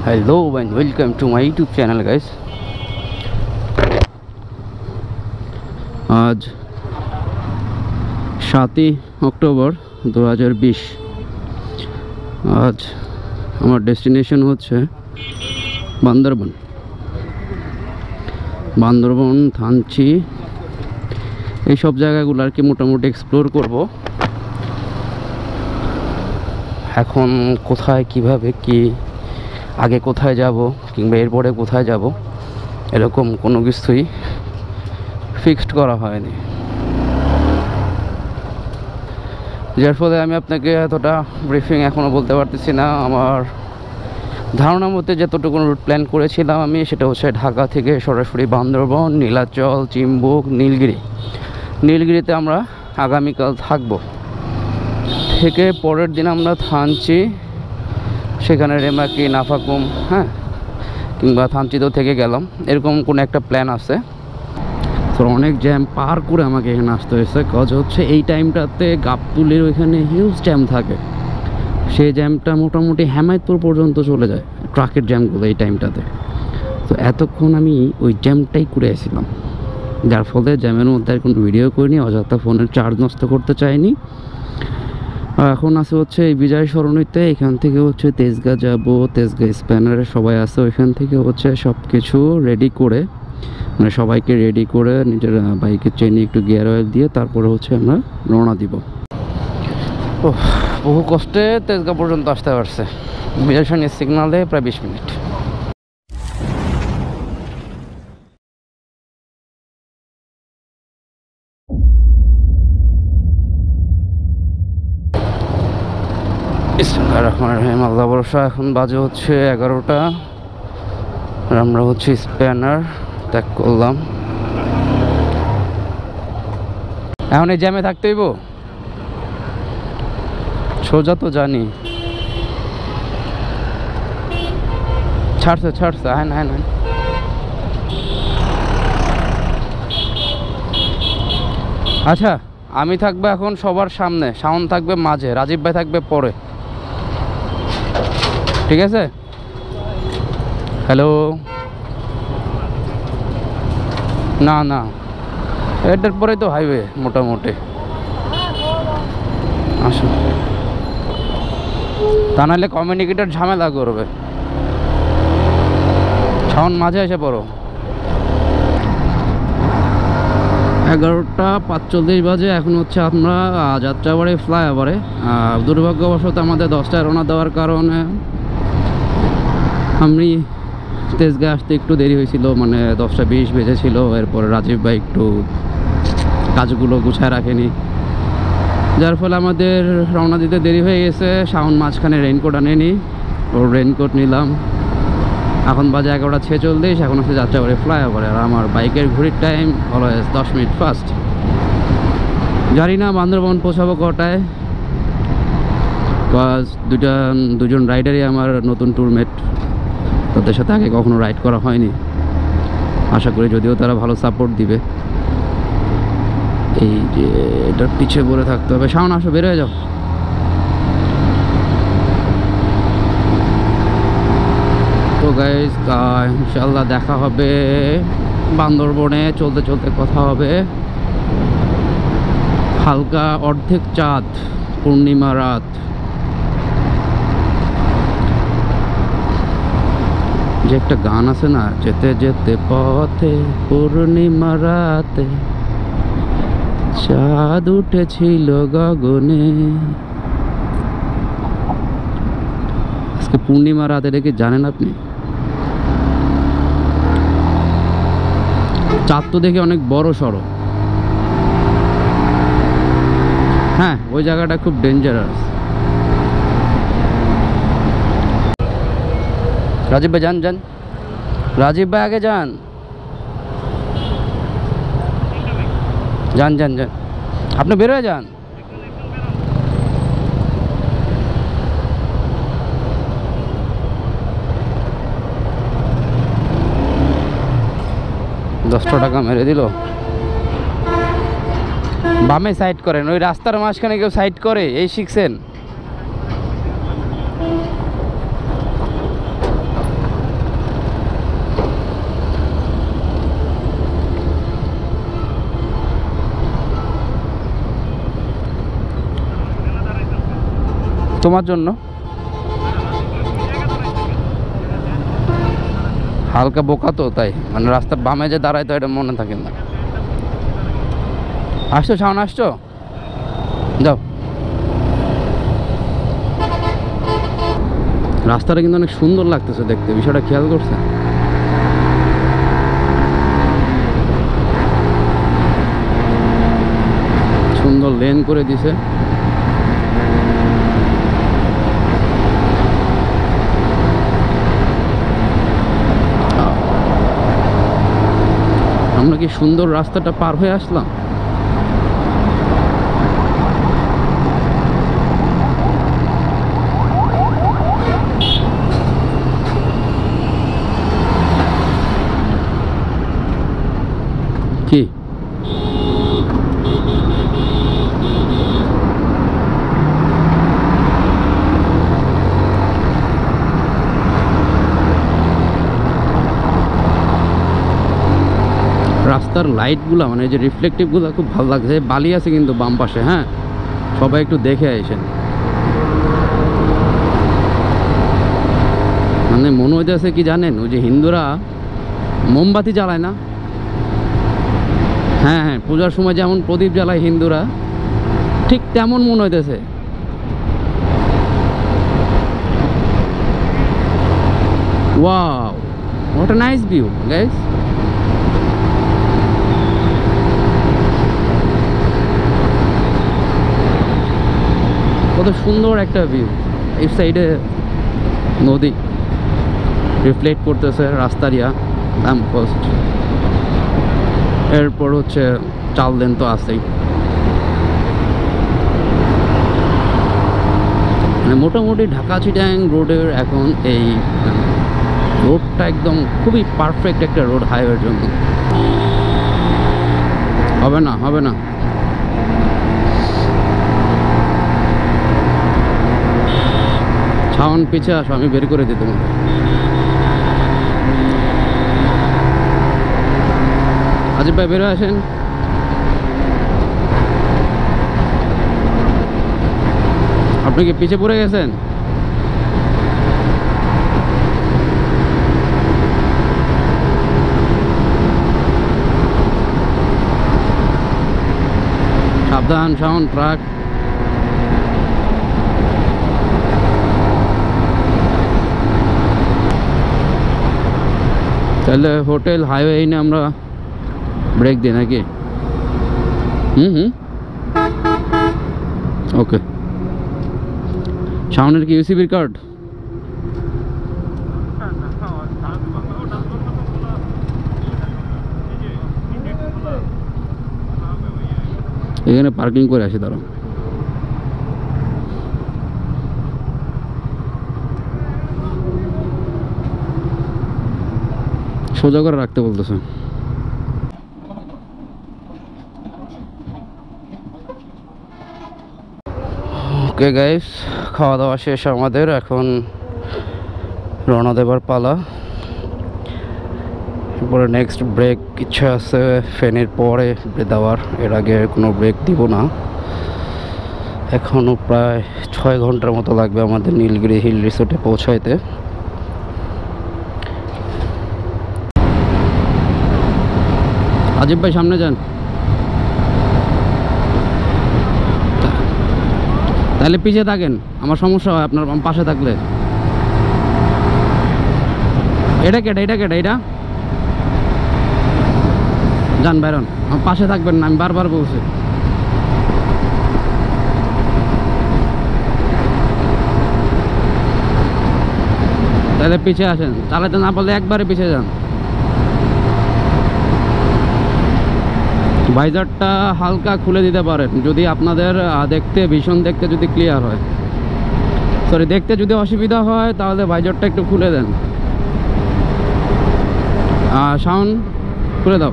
Hello and welcome to my YouTube channel guys. आज 7 October 2020 आज আমার ডেস্টিনেশন হচ্ছে বান্দরবন থানচি এই সব জায়গাগুলো আর কি মোটামুটি এক্সপ্লোর করব। এখন কোথায় কিভাবে কি আগে কোথায় যাব কিংবা এরপরে কোথায় যাব এরকম কোনো কিছুই ফিক্সড করা হয়নি, যার ফলে আমি আপনাকে এতটা ব্রিফিং এখনও বলতে পারতেছি না। আমার ধারণা মতে যতটুকু রুট প্ল্যান করেছিলাম আমি, সেটা হচ্ছে ঢাকা থেকে সরাসরি বান্দরবন, নীলাচল, চিম্বুক, নীলগিরিতে আমরা আগামীকাল থাকব। থেকে পরের দিন আমরা থানচি, সেখানে রেমাকি, নাফাকুম, কিংবা থানচিতেও থেকে গেলাম, এরকম কোনো একটা প্ল্যান আছে। তো অনেক জ্যাম পার করে আমাকে এখানে আসতে হয়েছে, কজ হচ্ছে এই টাইমটাতে গাবতুলির ওইখানে হিউজ জ্যাম থাকে। সেই জ্যামটা মোটামুটি হেমায়তপুর পর্যন্ত চলে যায়, ট্রাকের জ্যামগুলো এই টাইমটাতে। তো এতক্ষণ আমি ওই জ্যামটাই করে আসছিলাম, যার ফলে জ্যামের মধ্যে আর কোনো ভিডিও করিনি, অযথা ফোনের চার্জ নষ্ট করতে চাইনি। এখন আছে হচ্ছে এই বিজয় সরণিতে, এখান থেকে হচ্ছে তেজগাঁ যাব, তেজগাঁ স্প্যানারে সবাই আছে, ওইখান থেকে হচ্ছে সব কিছু রেডি করে, মানে সবাইকে রেডি করে নিজের বাইকের চেনে একটু গিয়ার অয়েল দিয়ে তারপরে হচ্ছে আমরা রওনা দিব। বহু কষ্টে তেজগাঁ পর্যন্ত আসতে পারছে, বিজয় সরণির সিগনালে প্রায় 20 মিনিট। আল্লাহ ভরসা। এখন বাজে হচ্ছে 11টা, আর আমরা হচ্ছে স্প্যানার ত্যাগ করলাম। এখন এই জ্যামে থাকতে হইব, সোজা তো জানি। ছাড়ছে হ্যাঁ। আচ্ছা, আমি থাকবো এখন সবার সামনে, শাওন থাকবে মাঝে, রাজীব ভাই থাকবে পরে, ঠিক আছে? হ্যালো, না এটার পরেই তো হাইওয়ে মোটামুটি। আসুন, তা নাহলে কমিউনিকেটর ঝামেলা করবে। শাওন মাঝে এসে পড়ো। 11:45 বাজে। এখন হচ্ছে আমরা যাত্রাবাড়ি ফ্লাইওভারে। দুর্ভাগ্যবশত আমাদের 10টায় রওনা দেওয়ার কারণে আমি তেজগাঁ আসতে একটু দেরি হয়েছিল, মানে 10:20 বেজেছিল। এরপরে রাজীব ভাই একটু কাজগুলো গুছায় রাখেনি, যার ফলে আমাদের রওনা দিতে দেরি হয়ে গেছে। শাওন মাঝখানে রেইনকোট আনেনি, ওর রেইনকোট নিলাম। এখন বাজে 11:46। এখন হচ্ছে যাত্রাবাড়ি ফ্লাইওভারে, আর আমার বাইকের ঘড়ির টাইম অলওয়েজ 10 মিনিট ফাস্ট। জানি না বান্দরবন পৌঁছাবো কটায়, কজ দুজন রাইডারই আমার নতুন ট্যুরমেট, তাদের সাথে আগে কখনো রাইড করা হয়নি। আশা করি যদিও তারা ভালো সাপোর্ট দিবে। এই যে এটার পিছিয়ে পড়ে থাকতে হবে। শাওন আসো, বের হয়ে যাও। তো গাইস, ইনশাল্লাহ দেখা হবে বান্দরবনে। চলতে চলতে কথা হবে। হালকা অর্ধেক চাঁদ, পূর্ণিমা রাত। যে একটা গান আছে না, যেতে যেতে পথে পূর্ণিমা রাতে চাঁদ উঠেছিল গগনে। আজকে পূর্ণিমা রাত, এটা কি জানেন আপনি? চাঁদ তো দেখে অনেক বড় সড়ো। হ্যাঁ, ওই জায়গাটা খুব ডেঞ্জারাস। রাজীব ভাই যান। রাজীব ভাই আগে যান। আপনি বের হয়ে যান। $10 মেরে দিল। বামে সাইড করেন, ওই রাস্তার মাঝখানে কেউ সাইড করে, এই শিখছেন? তোমার জন্য হালকা বোকা তো, তাই মানে রাস্তার বামে যে দাঁড়ায় তো এটা মনে থাকে না। আসছো শাওন, আসছো, যাও। রাস্তাটা কিন্তু অনেক সুন্দর লাগতেছে দেখতে, বিষয়টা খেয়াল করছে? সুন্দর লেন করে দিছে। আমরা কি সুন্দর রাস্তাটা পার হয়ে আসলাম? কি রাস্তার লাইটগুলো মানে যে রিফ্লেকটিভগুলো খুব ভালো লাগছে। বালি আছে কিন্তু বাম পাশে, হ্যাঁ, সবাই একটু দেখে আইসেন। মানে মনে হইতেছে কি জানেন, ওই যে হিন্দুরা মোমবাতি জ্বালায় না, হ্যাঁ হ্যাঁ, পূজার সময় যেমন প্রদীপ জ্বালায় হিন্দুরা, ঠিক তেমন মনে হইতেছে। Wow, what a nice view guys. কত সুন্দর একটা ভিউ। এই সাইডে নদী রিফ্লেক্ট করতেছে রাস্তার ল্যাম্প পোস্ট, এরপর হচ্ছে চাল দেন তো আছেই। মানে মোটামুটি ঢাকা চিটাং রোডের এখন এই রোডটা একদম খুবই পারফেক্ট একটা রোড হাইওয়ের জন্য। হবে না, হবে না। শাওন পিছে আসো, আমি বের করে দিই তোমাকে। আজিব ভাই বেরো আসেন। আপনি কি পিছে পড়ে গেছেন? সাবধান শাওন, ট্রাক। তাহলে হোটেল হাইওয়ে এনে আমরা ব্রেক দিই নাকি? ওকে। শাওনের কি ইউসিবির কার্ড? এখানে পার্কিং করে আসি, দাঁড়াও। সোজা করে রাখতে বলতেছে। ওকে গাইস, খাওয়া দাওয়া শেষ আমাদের, এখন রওনা দেবার পালা। এরপরে নেক্সট ব্রেক ইচ্ছা আছে ফেনের পরে দেওয়ার, এর আগে কোনো ব্রেক দিব না। এখনও প্রায় 6 ঘন্টার মতো লাগবে আমাদের নীলগিরি হিল রিসোর্টে পৌঁছাইতে। আজিব ভাই সামনে যান। তাহলে পিছিয়ে থাকেন, আমার সমস্যা হয় আপনার পাশে থাকলে। এটা কেটে, এটা কেটে, এটা যান বাইরন, আমার পাশে থাকবেন না, আমি বারবার বলছি। তাহলে পিছিয়ে আসেন, চালাতে না পারলে একবারে পিছিয়ে যান। ভাইজারটা হালকা খুলে দিতে পারেন যদি আপনাদের দেখতে, ভীষণ দেখতে যদি ক্লিয়ার হয়, সরি দেখতে যদি অসুবিধা হয়, তাহলে ভাইজারটা একটু খুলে দেন। শাওন খুলে দাও।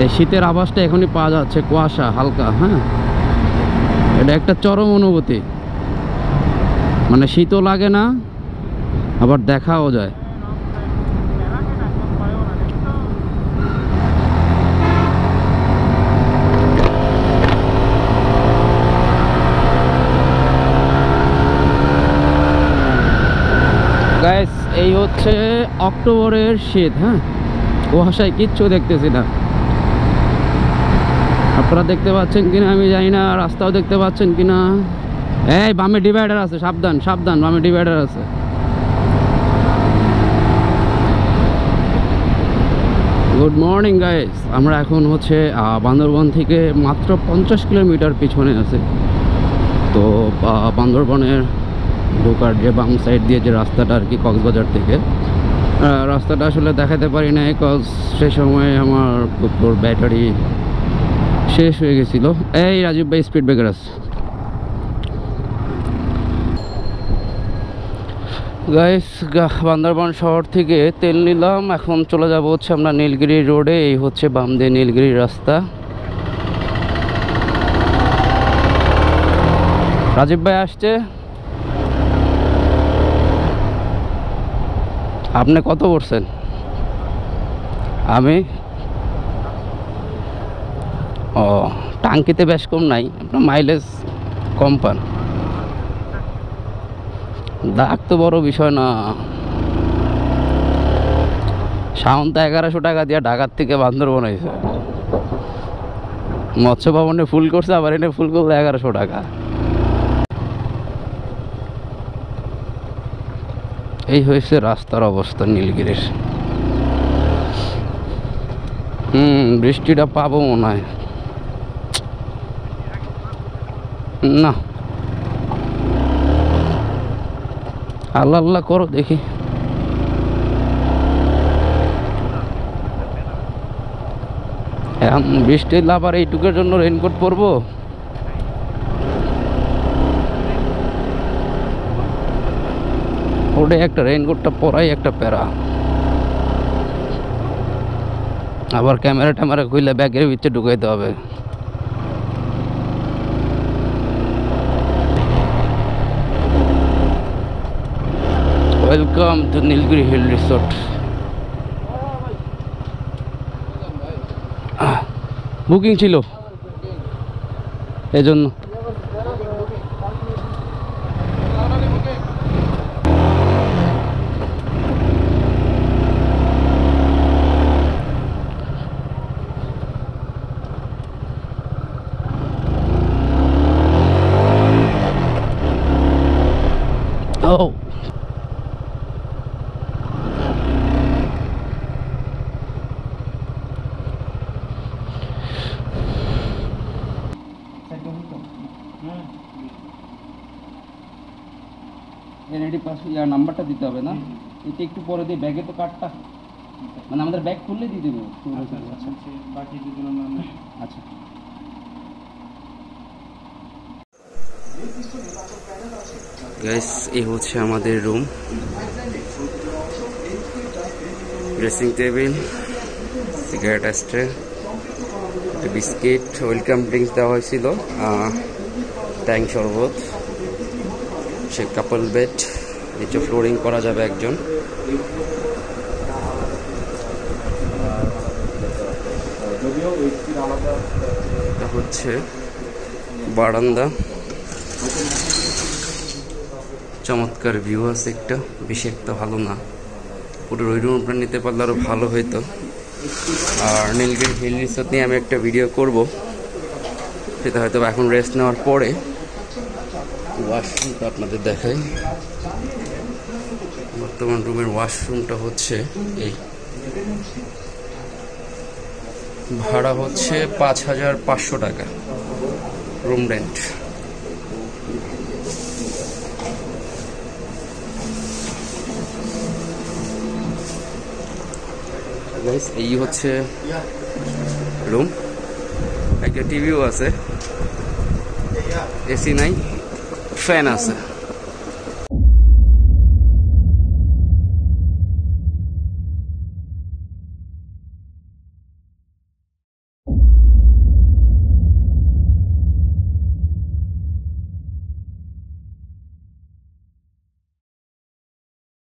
এই শীতের আভাসটা এখনই পাওয়া যাচ্ছে, কুয়াশা হালকা, হ্যাঁ, এটা একটা চরম অনুভূতি। মানে শীতও লাগে না, আবার দেখাও যায়। গাইস এই হচ্ছে অক্টোবরের শীত, হ্যাঁ, কুয়াশায় কিচ্ছু দেখতেছি না। আপনারা দেখতে পাচ্ছেন কিনা আমি জানি না, রাস্তাও দেখতে পাচ্ছেন কিনা। এই বামে ডিভাইডার আছে, সাবধান সাবধান, বামে ডিভাইডার আছে। গুড মর্নিং গাইস, আমরা এখন হচ্ছে বান্দরবন থেকে মাত্র 50 কিলোমিটার পিছনে আছে। তো বান্দরবনের ঢোকার যে বাম সাইড দিয়ে যে রাস্তাটা আর কি, কক্সবাজার থেকে, রাস্তাটা আসলে দেখাতে পারি না, কজ সে সময় আমার উপর ব্যাটারি শেষ হয়ে গেছিলো। এই রাজীব ভাই স্পিড ব্রেকার আছে। গাইস বান্দরবান শহর থেকে তেল নিলাম, এখন চলে যাব হচ্ছে আমরা নীলগিরি রোডে। এই হচ্ছে বাম দিয়ে নীলগিরির রাস্তা। রাজীব ভাই আসছে। আপনি কত করছেন? আমি ও টাঙ্কিতে বেশ কম নাই, আপনার মাইলেজ কম পান। দাগ তো বড় বিষয় না, সাউন্ড তো 1100 টাকা দিয়ে ঢাকার থেকে বান্দরবন হয়েছে। মৎস্য ভবনে ফুল করছে, আবার এনে ফুল করলে 1100 টাকা। এই হয়েছে রাস্তার অবস্থা নীলগিরির। বৃষ্টিটা পাবো মনে হয় না। আল্লাহ আল্লাহ করো, দেখি। এখন বৃষ্টি আবার এইটুকের জন্য রেইনকোট পরবো। ওটা একটা রেইনকোটটা পরাই একটা প্যারা। আবার ক্যামেরা ট্যামেরা খুলে ব্যাগের ভিতরে ঢুকাইতে হবে। Welcome to Nilgiri hill resort. Booking ছিল এজন্য। ও এনআইডি পাস নাম্বারটা দিতে হবে না? এটা একটু পরে দিয়ে ব্যাগে তো কার্ডটা, মানে আমাদের ব্যাগ খুললে দিয়ে দেবো। আচ্ছা বাকি দুজনের নাম। আচ্ছা গাইস, এই হচ্ছে আমাদের room. Dressing table, cigarette স্ট্রে, biscuit, welcome drinks দেওয়া হয়েছিল, ট্যাঙ্ক শরবত, সে কাপল বেড, নিচে ফ্লোরিং করা যাবে একজন। এটা হচ্ছে বারান্দা, চমৎকার ভিউ আছে একটা, বেশি একটা ভালো না, পুরো ওই রুম আপনার নিতে পারলে আরও ভালো হইতো। আর নীলগিরি হিল রিসোর্ট নিয়ে আমি একটা ভিডিও করব, সেটা হয়তো এখন রেস্ট নেওয়ার পরে। ওয়াশরুমটা আপনাদের দেখাই। বর্তমান রুমের ওয়াশরুমটা হচ্ছে এই, ভাড়া হচ্ছে 5500 টাকা রুম রেন্ট। এই হচ্ছে রুম, একটা টিভিও আছে, এসি নাই, ফ্যান আছে।